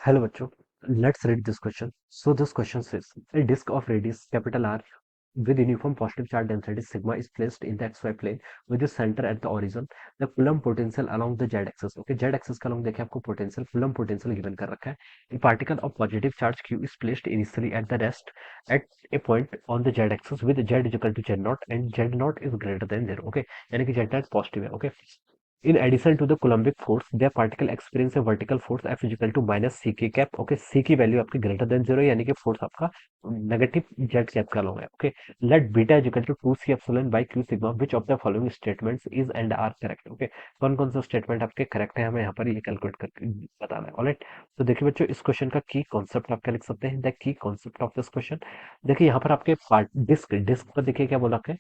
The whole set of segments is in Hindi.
Hello, bachcho. Let's read this question. So this question says a disk of radius capital R with uniform positive charge density sigma is placed in the xy plane with the center at the origin. The Coulomb potential along the z axis. Okay, z axis का along देखिए आपको potential Coulomb potential given कर रखा है. A particle of positive charge q is placed initially at the rest at a point on the z axis with z is equal to z naught and z naught is greater than 0. Okay, यानी कि z naught पॉजिटिव है. Okay, in addition to the Coulombic force, their particle experience a vertical force F is equal to minus ck cap. Okay, c की वैल्यू आपकी ग्रेटर देन जीरो यानी कि फोर्स आपका नेगेटिव जेड कैप का लॉन्ग है. Okay, let beta is equal to 2c epsilon by q sigma which of the following statements is and are correct. Okay, कौन कौन सा स्टेटमेंट आपके करेक्ट है हमें यहाँ पर ये कैलकुलेट करके बताना है. ऑलराइट, तो देखिए बच्चों इस क्वेश्चन का की कॉन्सेप्ट आप क्या लिख सकते हैं. The key concept of this question देखिए यहाँ पर आपके पार्ट डिस्क डिस्क पर देखिए क्या बोला है.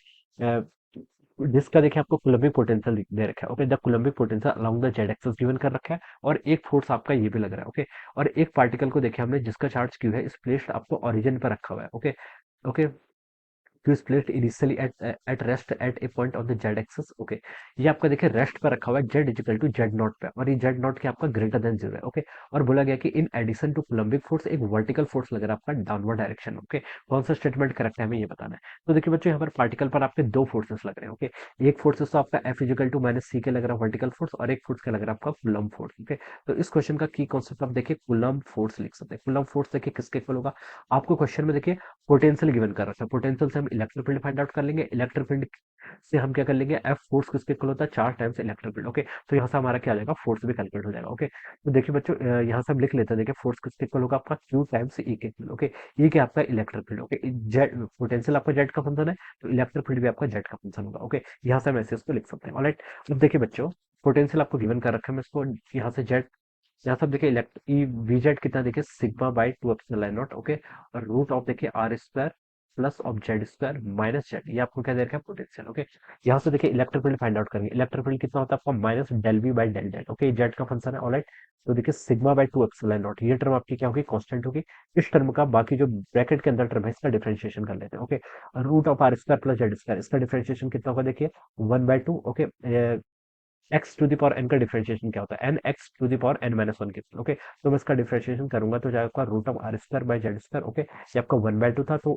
जिसका देखिए आपको कुलम्बिक पोटेंशियल दे रखा है. Okay, the coulombic potential along the Z axis given कर रखा है और एक फोर्स आपका ये भी लग रहा है. ओके, और एक पार्टिकल को देखिए हमने जिसका चार्ज क्यू है इस प्लेस आपको ओरिजिन पर रखा हुआ है. Okay, okay, Q is placed initially at rest at a point on the z axis. Okay, ये आपका देखिए रेस्ट पर रखा हुआ है z is equal to Z not पे और ये जेड नॉट के आपका ग्रेटर देन जीरो है. ओके, और बोला गया कि in addition to coulombic force एक वर्टिकल फोर्स लग रहा है आपका डाउनवर्ड डायरेक्शन. ओके, कौन सा स्टेटमेंट करेक्ट है हमें ये बताना है. तो देखिए बच्चों यहाँ पर पार्टिकल पर आपके दो फोर्सेस लग रहे हैं. ओके, एक फोर्सेस तो आपका F इजिकल टू माइनस सी के लग रहा है वर्टिकल फोर्स और एक फोर्स का लग रहा है आपका कुलम्ब फोर्स. ओके, तो इस क्वेश्चन का की कॉन्सेप्ट आप देखिए कुलम्ब फोर्स लिख सकते हैं. कुलम्ब फोर्स देखिए किसके इक्वल होगा. आपको क्वेश्चन में देखिए पोटेंशियल गिवन कर रखा है. पोटेंशियल से हम इलेक्ट्रिक फील्ड फाइंड आउट कर लेंगे. इलेक्ट्रिक फील्ड से हम क्या कर लेंगे एफ फोर्स किसके इक्वल होता है 4 टाइम्स इलेक्ट्रिक फील्ड. ओके, तो यहाँ से हमारा क्या आ जाएगा फोर्स भी कैलकुलेट हो जाएगा. ओके, तो देखिए बच्चों यहाँ से हम लिख लेते हैं. देखिए फोर्स किसके इक्वल होगा आपका क्यू टाइम्स ई के इक्वल. ओके, ई क्या आपका electric field. Okay, Z potential आपका जेड का फंक्शन है तो इलेक्ट्रिक फील्ड भी आपका जेड का फंक्शन होगा. ओके, यहाँ से हम ऐसे इसको लिख सकते हैं. ऑलराइट, अब देखिए बच्चों पोटेंशियल आपको गिवन कर रखा है. मैं इसको यहाँ से जेड यहाँ सब देखिए इलेक्ट ई वी जेड कितना देखिए sigma by two epsilon not. Okay, और रूट ऑफ देखिए R square plus of Z square minus Z ये आपको क्या दे रखा है पोटेंशियल. ओके, यहाँ से देखिए इलेक्ट्रिक फील्ड फाइंड आउट करेंगे. इलेक्ट्रिक फील्ड कितना होता है आपका minus del V by del Z. Okay, Z का फंक्शन है. ऑलराइट, तो देखिए sigma by two epsilon not ये टर्म आपकी क्या होगी कांस्टेंट होगी. इस टर्म का बाकी जो ब्रैकेट के अंदर टर्म है इसका डिफरेंशिएशन कर लेते हैं. Okay, root of R square plus Z square इसका डिफरेंशिएशन कितना होगा देखिए 1/2. Okay, X to the power N का डिफरेंशिएशन क्या होता है N X to the power N minus one के. ओके, तो मैं इसका डिफरेंशिएशन करूंगा तो जाएगा आपका root of R square by Z square. Okay, ये आपका 1/2 था तो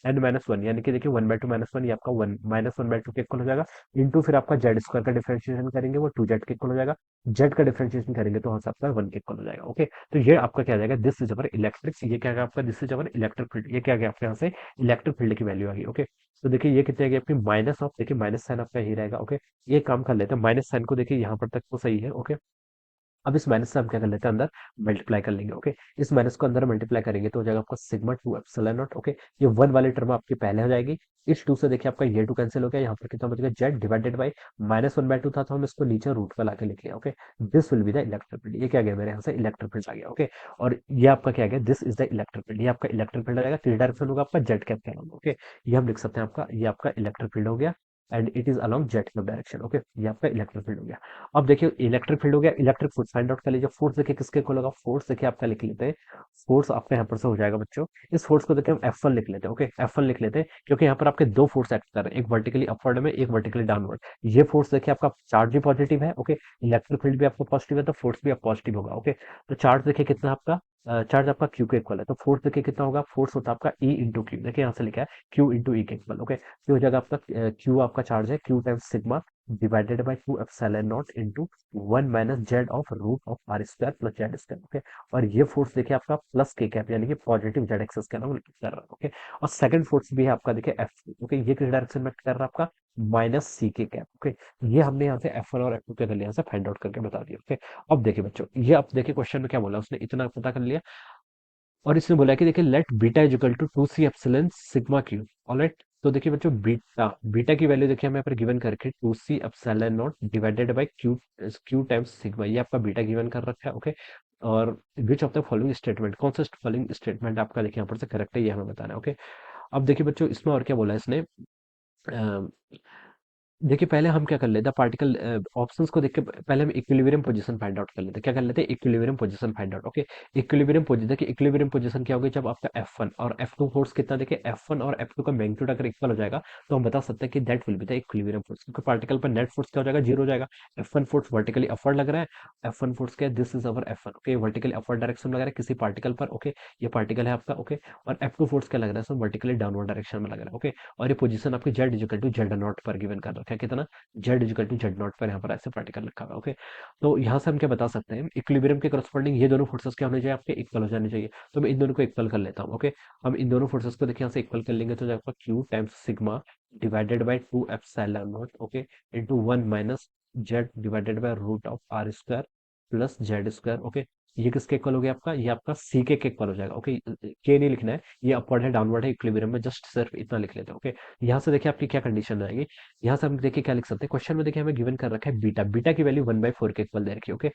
एन माइनस वन यानी कि देखिए 1/2 माइनस वन ये आपका वन माइनस 1/2 के इक्वल हो जाएगा. इंटू फिर आपका जेड स्क्वायर का डिफरेंशिएशन करेंगे वो टू जेड के इक्वल हो जाएगा. जेड का डिफरेंशिएशन करेंगे तो वहां से आपका वन के इक्वल हो जाएगा. ओके, तो ये आपका क्या आ जाएगा दिस इज अवर इलेक्ट्रिक. ये क्या गया आपका this is our electric field. ये क्या गया आपके यहाँ से इलेक्ट्रिक फील्ड की वैल्यू आ गई. ओके, तो देखिए ये कितने आ गई आपकी माइनस ऑफ देखिए माइनस साइन आपका ही रहेगा. ओके, ये काम कर लेते हैं माइनस साइन को देखिए यहाँ पर तक तो सही है. ओके, अब इस माइनस से हम क्या कर लेते हैं अंदर मल्टीप्लाई कर लेंगे. ओके, इस माइनस को अंदर मल्टीप्लाई करेंगे तो हो जाएगा आपका sigma two epsilon not. Okay, ये वन वाली टर्म आपकी पहले हो जाएगी. इस टू से देखिए आपका ये टू कैंसिल हो गया. यहाँ पर कितना बच गया जेड डिवाइडेड बाई -1/2 था तो हम इसको नीचे रूट पर लाके लिख लिया. Okay, this will be the electric field. ये क्या गया मेरे यहाँ से इलेक्ट्रिक फील्ड आ गया. ओके, और ये आपका क्या गया this is the electric field. ये आपका इलेक्ट्रिक फील्ड आ जाएगा. किस डायरेक्शन होगा आपका जेड कैप के नाम. ओके, ये हम लिख सकते हैं आपका ये आपका इलेक्ट्रिक फील्ड हो गया and it is along Z cap direction. Okay, ये आपका इलेक्ट्रिक फील्ड हो गया. अब देखिए इलेक्ट्रिक फील्ड हो गया. इलेक्ट्रिक फोर्स फाइंड आउट कर लीजिए. फोर्स देखिए किसके इक्वल होगा. फोर्स देखिए आपका लिख लेते हैं. फोर्स आपका यहाँ पर से हो जाएगा बच्चों. इस फोर्स को देखिए हम F1 लिख लेते हैं. ओके, F1 लिख लेते हैं क्योंकि यहाँ पर आपके दो फोर्स एक्ट कर रहे हैं एक वर्टिकली अपवर्ड में एक वर्टिकली डाउनवर्ड. ये फोर्स देखिए आपका चार्ज भी पॉजिटिव है. ओके, इलेक्ट्रिक फील्ड भी आपका पॉजिटिव है तो फोर्स भी पॉजिटिव होगा. ओके, तो चार्ज देखिए कितना आपका चार्ज आपका क्यू के इक्वल है तो फोर्स देखिए कितना होगा. फोर्स होता है आपका ई इंटू क्यू. देखिए यहाँ से लिखा है क्यू इंटू ई के इक्वल. ओके, तो हो जाएगा आपका क्यू आपका चार्ज है Q times sigma divided by two epsilon not into one minus Z of root of R square plus Z square. Okay, और ये फोर्स देखिए आपका प्लस के कैप यानी कि पॉजिटिव जेड एक्सेस के नाम कर रहा है. ओके, और सेकंड फोर्स भी है आपका देखिए एफ. ओके, ये किस डायरेक्शन में कर रहा है आपका माइनस सी के कैप. ओके, ये हमने यहाँ से F1 और F2 के कर लिया यहाँ से फाइंड आउट करके बता दिया. ओके, अब देखिए बच्चों ये अब देखिए क्वेश्चन में क्या बोला उसने इतना पता कर लिया और इसने बोला कि देखिए let beta is equal to 2c epsilon sigma Q. Alright, तो देखिए बच्चों बीटा बीटा की वैल्यू देखिए हमें यहाँ पर गिवन करके 2c epsilon not divided by Q Q times sigma ये आपका बीटा गिवन कर रखा है. ओके, और विच ऑफ द फॉलोइंग स्टेटमेंट कौन सा फॉलोइंग स्टेटमेंट आपका देखिए यहाँ पर से करेक्ट है ये हमें बताना है. ओके, अब देखिए बच्चों इसमें और क्या बोला है इसने देखिए पहले हम क्या कर लेते हैं, पार्टिकल ऑप्शंस को देख के पहले हम इक्विलिब्रियम पोजीशन फाइंड आउट कर लेते हैं। क्या कर लेते हैं, equilibrium position find out. Okay, equilibrium position, देखिए इक्विलिब्रियम पोजीशन क्या होगी, जब आपका F1 और F2 फोर्स कितना, देखिए F1 और F2 का मैग्नीट्यूड अगर इक्वल हो जाएगा तो हम बता सकते हैं कि that will be the equilibrium force, क्योंकि पार्टिकल पर नेट फोर्स क्या हो जाएगा, जीरो हो जाएगा। F1 फोर्स वर्टिकली अपवर्ड लग रहा है, F1 फोर्स क्या है, this is our F1, okay, vertically upward direction में लग रहा है किसी पार्टिकल पर, ओके, ये पार्टिकल है आपका, ओके। और F2 फोर्स क्या लग रहा है, सो वर्टिकली डाउनवर्ड डायरेक्शन में लग रहा है, ओके। और ये पोजीशन आपकी Z is equal to Z not पर गिवन कर रखा है, कितना, Z is equal to Z not पर यहाँ पर ऐसे पार्टिकल रखा हुआ है, ओके। तो यहाँ से हम क्या बता सकते हैं, इक्विलिब्रियम के करस्पॉन्डिंग ये दोनों फोर्सेस क्या होने चाहिए, आपके इक्वल हो जाने चाहिए। तो मैं इन दोनों को इक्वल कर लेता हूँ, ओके। हम इन दोनों फोर्सेस को देखिए यहाँ से इक्वल कर लेंगे, तो जो आपका Q times sigma divided by two epsilon not, okay, into one minus Z divided by root of R square plus Z square, okay. ये किसके इक्वल हो गया आपका, ये आपका सी के इक्वल हो जाएगा, ओके। के नहीं लिखना है, ये अपवर्ड है डाउनवर्ड है इक्विलिब्रियम में, जस्ट सिर्फ इतना लिख लेते हैं, ओके। यहाँ से देखिए आपकी क्या कंडीशन आएगी, यहाँ से हम देखिए क्या लिख सकते हैं, क्वेश्चन में देखिए हमें गिवन कर रखा है बीटा, बीटा की वैल्यू 1/4 के इक्वल दे रखी है, okay.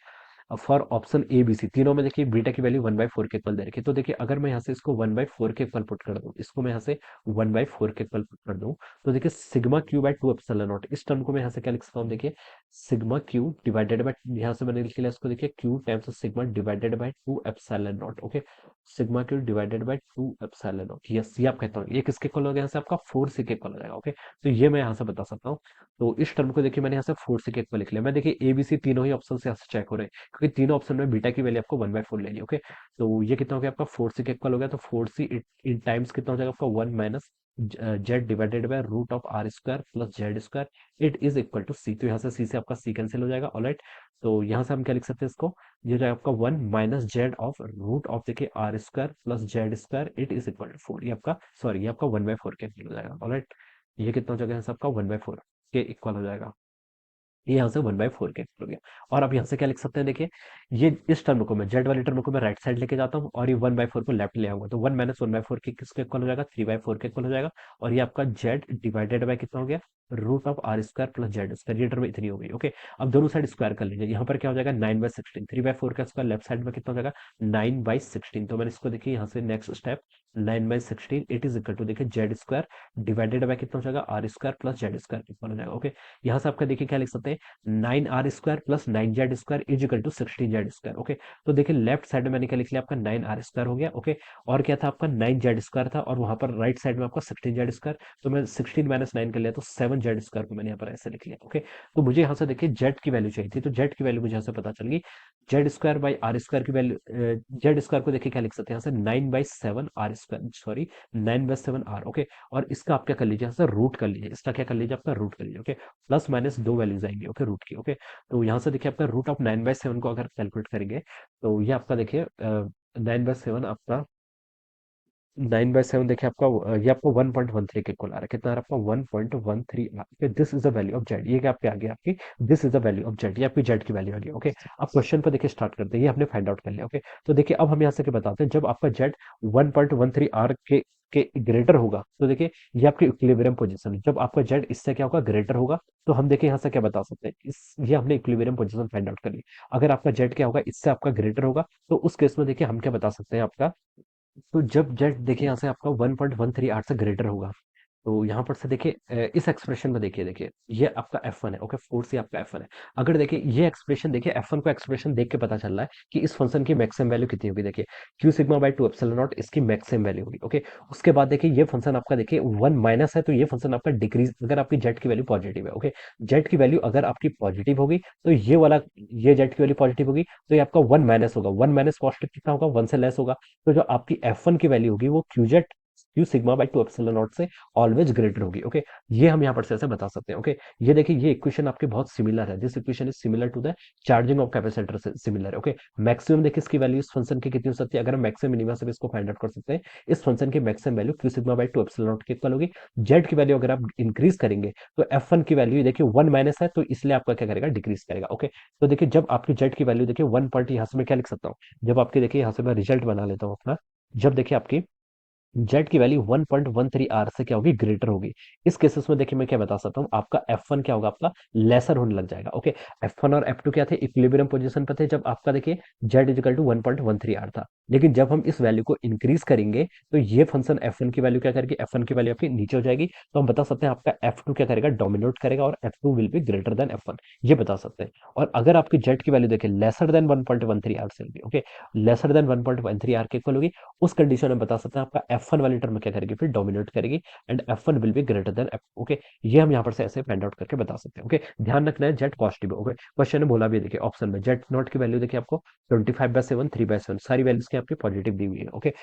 For option A B C तीनों में देखिए बीटा की वैल्यू 1/4 के इक्वल दे रखी है। तो देखिए अगर मैं यहाँ से इसको 1/4 के इक्वल पुट कर दूं, इसको मैं यहाँ से 1/4 के इक्वल पुट कर दूं, तो देखिए sigma Q by two epsilon not, इस टर्म को मैं यहाँ से क्या लिख सकता हूँ, देखिए सिग्मा क्यू डिवाइडेड बाय, यहाँ से मैंने लिख लिया इसको, देखिए Q times sigma divided by two epsilon not, okay. Sigma Q divided by two epsilon not, yes, ये आप कहता हूँ, ये किसके इक्वल हो गया, यहाँ से आपका 4 सी के इक्वल हो जाएगा, ओके। तो ये मैं यहाँ से बता सकता हूँ। तो इस टर्म को देखिए मैंने यहाँ से 4 सी के इक्वल लिख लिया। मैं देखिए ए बी सी तीनों ही ऑप्शन से यहाँ से चेक हो रहे हैं, क्योंकि तीनों ऑप्शन में बीटा की वैल्यू आपको 1/4 लेनी है, ओके। तो ये कितना हो गया आपका, 4 सी के इक्वल हो गया, तो 4 सी इन टाइम्स कितना हो जाएगा आपका, 1 minus Z divided by root of R square plus Z square, it is equal to C. तो यहाँ से सी से आपका सी कैंसिल हो जाएगा, ऑलराइट। तो यहाँ से हम क्या लिख सकते हैं इसको, ये हो जाएगा आपका 1 minus Z of root of देखिए R square plus Z square, it is equal to 4। ये आपका, सॉरी, ये आपका 1/4 के इक्वल हो जाएगा, ऑलराइट। ये कितना हो जाएगा यहाँ से आपका 1/4 के इक्वल हो जाएगा, ये यहाँ से 1/4 के इक्वल हो गया। और अब यहाँ से क्या लिख सकते हैं, देखिए ये इस टर्म को मैं, जेड वाली टर्म को मैं राइट साइड लेके जाता हूँ और ये 1/4 को लेफ्ट ले आऊंगा, तो 1 माइनस 1/4 के किसके इक्वल हो जाएगा, 3/4 के इक्वल हो जाएगा। और ये आपका जेड डिवाइडेड बाय कितना हो गया, root of R square plus Z square, ये टर्म इतनी हो गई, ओके। अब दोनों साइड स्क्वायर कर लीजिए, यहाँ पर क्या हो जाएगा 9/16, 3/4 का स्क्वायर लेफ्ट साइड में कितना हो जाएगा 9/16। तो मैंने इसको देखिए यहाँ से next step 9/16 it is equal to देखिए जेड स्क्वायर डिवाइडेड बाय कितना हो जाएगा R square plus Z square equal हो जाएगा, ओके। यहाँ से आपका देखिए क्या लिख सकते हैं, 9r² plus 9z² is equal to 16z², okay. तो देखिए लेफ्ट साइड में मैंने क्या लिख लिया, आपका 9r² हो गया, ओके। और क्या था आपका 9z² था, और वहां पर राइट साइड में आपका 16z², तो मैं 16 माइनस 9 कर लिया, तो 7z² को मैंने यहाँ पर ऐसे लिख लिया, ओके। तो मुझे यहाँ से देखिए जेड की वैल्यू चाहिए थी, तो जेड की वैल्यू मुझे यहाँ से पता चल गई, Z square by R square की वैल्यू, जेड स्क्वायर को देखिए क्या लिख सकते हैं यहाँ से 9/7 r², सॉरी 9/7 r, ओके। और इसका आप क्या कर लीजिए, यहाँ से रूट कर लीजिए, इसका क्या कर लीजिए, आपका रूट कर लीजिए, ओके। प्लस माइनस दो वैल्यूज आएंगी, ओके, रूट की, ओके। तो यहाँ से देखिए आपका रूट ऑफ 9/7 को अगर कैलकुलेट करेंगे, तो ये आपका देखिए 9/7 आपका, 9/7 देखिए आपका ये आपको 1.13 के इक्वल आ रहा है, कितना आ रहा है आपका 1.13 आ रहा है। This is the value of Z, ये क्या आपके आगे आपकी, this is the value of Z, ये आपकी जेड की वैल्यू आ गई, ओके। अब क्वेश्चन पर देखिए स्टार्ट करते हैं, ये हमने फाइंड आउट कर लिया, ओके। तो देखिए अब हम यहाँ से क्या बताते हैं, जब आपका जेड 1.13 आर के ग्रेटर होगा, तो देखिए ये आपकी इक्विलिब्रियम पोजीशन है। जब आपका जेड इससे क्या होगा, ग्रेटर होगा, तो हम देखिए यहाँ से क्या बता सकते हैं, इस ये हमने इक्विलिब्रियम पोजीशन फाइंड आउट कर ली। अगर आपका जेड क्या होगा, इससे आपका ग्रेटर होगा, तो उस केस में देखिए हम क्या बता सकते हैं आपका, तो जब जेड देखिए यहाँ से आपका 1.13 से ग्रेटर होगा, तो यहाँ पर से देखिए इस एक्सप्रेशन में देखिए, देखिए ये आपका F1 है, ओके, 4 से आपका F1 है। अगर देखिए ये एक्सप्रेशन, देखिए F1 को एक्सप्रेशन देख के पता चल रहा है कि इस फंक्शन की मैक्सिमम वैल्यू कितनी होगी, देखिए Q sigma by two epsilon not इसकी मैक्सिमम वैल्यू होगी, ओके। उसके बाद देखिए ये फंक्शन आपका देखिए 1 माइनस है, तो ये फंक्शन आपका डिक्रीज, अगर आपकी जेड की वैल्यू पॉजिटिव है, ओके। जेड की वैल्यू अगर आपकी पॉजिटिव होगी, तो ये वाला, ये जेड की वैल्यू पॉजिटिव होगी, तो ये आपका 1 माइनस होगा, 1 माइनस पॉजिटिव कितना होगा, 1 से लेस होगा। तो जो आपकी F1 की वैल्यू होगी वो Q sigma by two epsilon not से ऑलवेज ग्रेटर होगी, ओके। ये हम यहाँ पर से ऐसे बता सकते हैं, ओके। ये देखिए ये इक्वेशन आपके बहुत सिमिलर है, this equation is similar to the charging of capacitor से सिमिलर है, ओके। मैक्सिमम देखिए इसकी वैल्यू इस फंक्शन की कितनी हो सकती है, अगर हम मैक्सिमम मिनिमा से भी इसको फाइंड आउट कर सकते हैं, इस फंक्शन की maximum value Q sigma by two epsilon not की इक्वल होगी। जेड की वैल्यू अगर आप इंक्रीज करेंगे, तो F1 की वैल्यू देखिए 1 माइनस है, तो इसलिए आपका क्या करेगा, डिक्रीज करेगा, ओके। तो देखिए जब आपकी जेड की वैल्यू देखिए 1 पॉइंट, यहाँ से मैं क्या लिख सकता हूँ, जब आपकी देखिए यहाँ से मैं रिजल्ट बना लेता हूँ अपना, जब देखिए आपकी जेट की वैल्यू 1.13 आर से क्या होगी, ग्रेटर होगी। इस केसेस में देखिए मैं क्या बता सकता हूँ, आपका F1 क्या होगा, आपका लेसर होने लग जाएगा। ओके, F1 और F2 क्या थे, इक्विलिब्रियम पोजीशन पे थे जब आपका देखिए जेड इजिकल टू 1.13 आर था। लेकिन जब हम इस वैल्यू को इंक्रीज करेंगे तो ये फंक्शन F1 की वैल्यू क्या करेगी, F1 की वैल्यू आपकी नीचे हो जाएगी। तो हम बता सकते हैं आपका F2 क्या करेगा, डोमिनेट करेगा और F2 will be greater than F1, ये बता सकते हैं। और अगर आपकी जेड की वैल्यू देखिए लेसर देन 1.13 आर से होगी, ओके, लेसर देन 1.13 आर के इक्वल होगी, उस कंडीशन में बता सकते हैं आपका F1 वाली टर्म क्या करेगी, फिर डोमिनेट करेगी and F1 will be greater than F। Okay, ये हम यहाँ पर से ऐसे फाइंड आउट करके बता सकते हैं। ओके, ध्यान रखना है जेट पॉजिटिव है। ओके, क्वेश्चन ने बोला भी देखिए ऑप्शन में जेट नॉट की वैल्यू देखिए आपको 25/7, 3/7 सारी वैल्यूज की आपकी पॉजिटिव दी हुई है। Okay,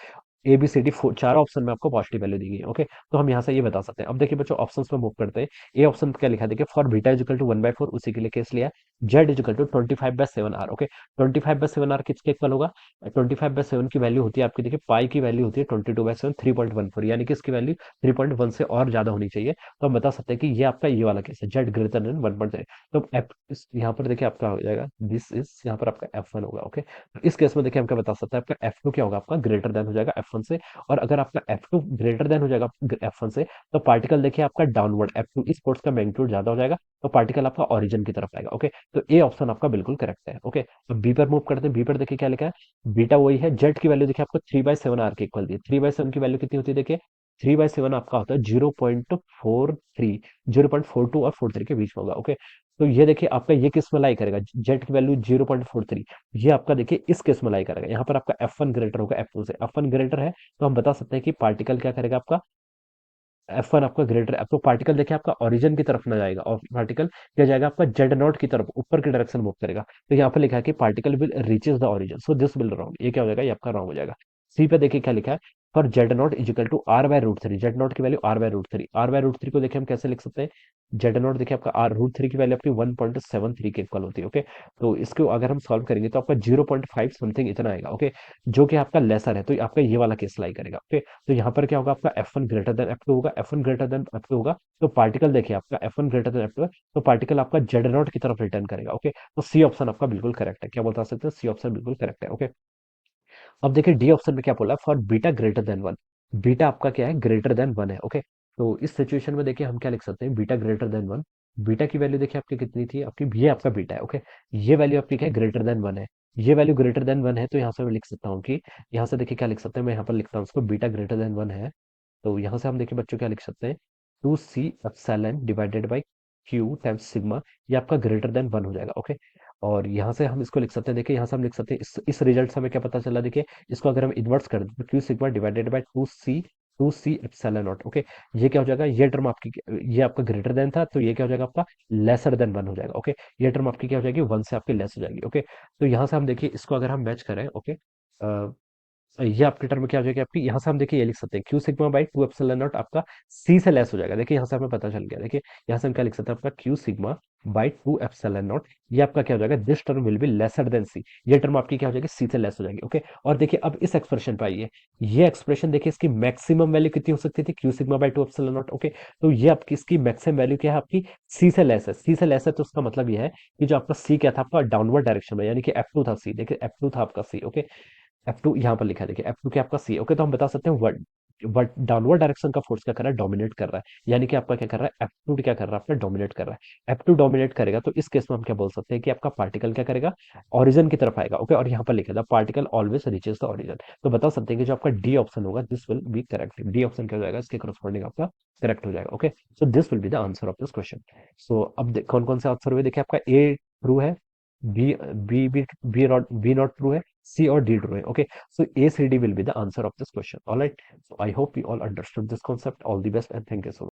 A B C D चार ऑप्शन में आपको पॉजिटिव वैल्यू दी गई है। ओके, तो हम यहाँ से ये बता सकते हैं। अब देखिए बच्चों ऑप्शंस में मूव करते हैं। ए ऑप्शन क्या लिखा है देखिए, फॉर बीटा इजिकल टू 1/4, उसी के लिए केस लिया है। Z is equal to 25/7 R. Okay, 25/7 R किसके इक्वल होगा, 25/7 की वैल्यू होती है आपकी देखिए, पाई की वैल्यू होती है 22/7, 3.14, यानी कि इसकी वैल्यू 3.1 से और ज्यादा होनी चाहिए। तो हम बता सकते हैं कि ये आपका ये वाला केस है, जेड ग्रेटर देन 1.3। तो एफ यहाँ पर देखिए आपका हो जाएगा, दिस इज यहाँ पर आपका F1 होगा। ओके, तो इस केस में देखिए हम क्या बता सकते हैं, आपका F2 क्या होगा, आपका ग्रेटर देन हो जाएगा F1 से। और अगर आपका F2 ग्रेटर देन हो जाएगा F1 से, तो पार्टिकल देखिए आपका डाउनवर्ड, F2 इस फोर्स का मैग्नीट्यूड ज्यादा हो जाएगा, तो पार्टिकल आपका ओरिजिन की तरफ आएगा। ओके, तो ए ऑप्शन आपका बिल्कुल करेक्ट है। ओके, अब बी पर मूव करते हैं। बी पर देखिए क्या लिखा है, बीटा वही है, जेड की वैल्यू देखिए आपको 3/7 आर के इक्वल दी है। 3/7 की वैल्यू कितनी होती है देखिए, 3/7 आपका होता है 0.43, 0.42 और 43 के बीच में होगा। ओके, तो ये देखिए आपका ये किस में लाई करेगा, जेड की वैल्यू 0.43, ये आपका देखिए इस केस में लाई करेगा। यहाँ पर आपका F1 ग्रेटर होगा F2 से, F1 ग्रेटर है तो हम बता सकते हैं कि पार्टिकल क्या करेगा, आपका F1 आपका ग्रेटर है, तो पार्टिकल देखिए आपका ओरिजिन की तरफ ना जाएगा और पार्टिकल क्या जाएगा आपका जेड नॉट की तरफ, ऊपर की डायरेक्शन मूव करेगा। तो यहाँ पर लिखा है कि particle will reaches the origin, so this will wrong, ये क्या हो जाएगा, ये आपका रॉन्ग हो जाएगा। सी पे देखिए क्या लिखा है, for Z not is equal to R/√3, Z not की वैल्यू R/√3, R/√3 को देखिए हम कैसे लिख सकते हैं, जेड नॉट देखिए आपका R√3 की वैल्यू आपकी 1.73 के इक्वल होती है। ओके, तो इसको अगर हम सॉल्व करेंगे तो आपका 0.5 समथिंग इतना आएगा। ओके, जो कि आपका लेसर है, तो आपका ये वाला केस लाई करेगा। ओके, तो यहाँ पर क्या होगा, आपका F1 ग्रेटर देन F2 होगा, F1 ग्रेटर देन F2 होगा, तो पार्टिकल देखिए आपका F1 ग्रेटर देन F2 है, तो पार्टिकल आपका जेड नॉट की तरफ रिटर्न करेगा। ओके, तो सी ऑप्शन आपका बिल्कुल करेक्ट है, क्या बता सकते हैं, सी ऑप्शन बिल्कुल करेक्ट है। ओके, अब देखिए डी ऑप्शन में क्या बोला, for beta greater than 1, beta आपका क्या है, ग्रेटर देन 1 है। ओके, तो इस सिचुएशन में देखिए हम क्या लिख सकते हैं, बीटा ग्रेटर देन 1, बीटा की वैल्यू देखिए आपकी कितनी थी, आपकी ये आपका बीटा है। ओके, ये वैल्यू आपकी क्या है, ग्रेटर देन 1 है, ये वैल्यू ग्रेटर देन 1 है, तो यहाँ से मैं लिख सकता हूँ कि यहाँ से देखिए क्या लिख सकते हैं, मैं यहाँ पर लिखता हूँ उसको, बीटा ग्रेटर देन 1 है, तो यहाँ से हम देखिए बच्चों क्या लिख सकते हैं, 2C epsilon divided by Q times sigma, ये आपका ग्रेटर देन 1 हो जाएगा। ओके, और यहाँ से हम इसको लिख सकते हैं, देखिए यहाँ से हम लिख सकते हैं, इस रिजल्ट से हमें क्या पता चला देखिए, इसको अगर हम इन्वर्स कर दें तो Q sigma divided by 2C epsilon not. Okay, ये क्या हो जाएगा, ये टर्म आपकी, ये आपका ग्रेटर देन था, तो ये क्या हो जाएगा आपका लेसर देन 1 हो जाएगा। ओके, ये टर्म आपकी क्या हो जाएगी, 1 से आपकी लेस हो जाएगी। ओके, तो यहाँ से हम देखिए इसको अगर हम मैच करें, ओके, ये आपके टर्म में क्या हो जाएगी आपकी, यहाँ से हम देखिए ये लिख सकते हैं, Q sigma by 2 epsilon not आपका सी से लेस हो जाएगा। देखिए यहाँ से हमें पता चल गया, देखिए यहाँ से हम क्या लिख सकते हैं, आपका Q sigma by 2 epsilon not, ये आपका क्या हो जाएगा, this term will be lesser than C, ये टर्म आपकी क्या हो जाएगी, सी से लेस हो जाएगी। ओके, और देखिए अब इस एक्सप्रेशन पे आइए, ये एक्सप्रेशन देखिए इसकी मैक्सिमम वैल्यू कितनी हो सकती थी, Q sigma by 2 epsilon not. Okay, तो ये आपकी इसकी मैक्सिमम वैल्यू क्या है, आपकी सी से लेस है, सी से लेस है, तो उसका मतलब ये है कि जो आपका सी क्या था, आपका डाउनवर्ड डायरेक्शन में, यानी कि F2 था सी, देखिए F2 था आपका सी। ओके, F2 यहाँ पर लिखा है देखिए, F2 क्या आपका सी। ओके, तो हम बता सकते हैं वर्ड बट डाउनवर्ड डायरेक्शन का फोर्स क्या कर रहा है, डोमिनेट कर रहा है, यानी कि आपका क्या कर रहा है, F2 क्या कर रहा है, आपका डोमिनेट कर रहा है। F2 डोमिनेट करेगा तो इस केस में हम क्या बोल सकते हैं कि आपका पार्टिकल क्या करेगा, ओरिजिन की तरफ आएगा। ओके, और यहाँ पर लिखा था particle always reaches the origin, तो बता सकते हैं कि जो आपका डी ऑप्शन होगा this will be correct, D option क्या हो जाएगा, इसके करस्पॉन्डिंग आपका करेक्ट हो जाएगा। Okay, so this will be the answer of this question. So अब कौन कौन से आंसर हुए देखिए, आपका ए ट्रू है, B B B B not true है, सी और डी ट्रू है। Okay, so A C D will be the answer of this question. All right. So I hope you all understood this concept. All the best and thank you so much.